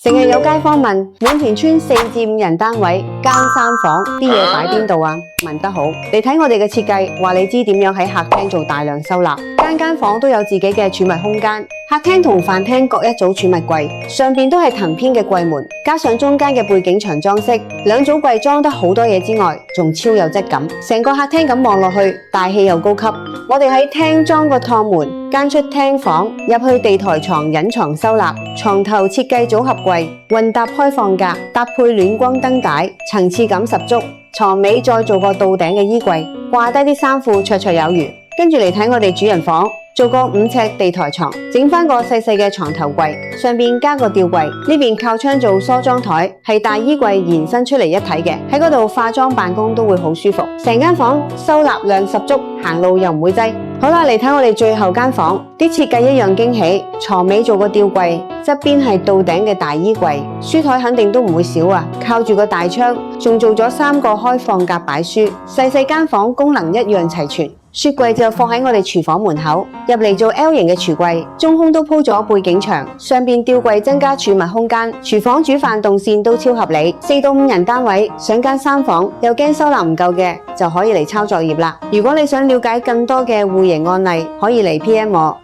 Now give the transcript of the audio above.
成日有街坊問滿田村4至5人單位間3房啲嘢擺邊度啊？問得好，嚟睇我哋嘅設計，話你知點樣喺客廳做大量收納，間房都有自己嘅儲物空間。客廳同飯廳各一組儲物櫃，上邊都係藤編嘅櫃門，加上中間嘅背景牆裝飾，2組櫃裝得好多嘢之外，仲超有質感。成個客廳咁望落去，大氣又高級。我哋喺廳裝個趟門，間出廳房，入去地台床隱藏收納，床頭設計組合櫃，混搭開放格，搭配暖光燈帶，層次感十足。床尾再做個到頂嘅衣櫃，掛低啲衫褲綽綽有餘。跟住嚟睇我哋主人房。做個5尺地台床，整返個細細嘅床頭櫃，上邊加個吊櫃，呢邊靠窗做梳妝台，係大衣櫃延伸出嚟一體嘅，喺嗰度化妝辦公都會好舒服。成間房收納量十足，行路又唔會擠。好啦，嚟睇我哋最後間房，啲設計一樣驚喜。床尾做個吊櫃，側邊係到頂嘅大衣櫃，書台肯定都唔會少啊。靠住個大窗，仲做咗3個開放格擺書，細細間房功能一樣齊全。雪櫃就放喺我哋廚房門口，入嚟做 L 型嘅櫥櫃，中空都鋪咗背景牆，上邊吊櫃增加儲物空間，廚房煮飯動線都超合理。4到5人單位，想間3房，又驚收納唔夠嘅，就可以嚟抄作業啦。如果你想了解更多嘅戶型案例，可以嚟 PM 我。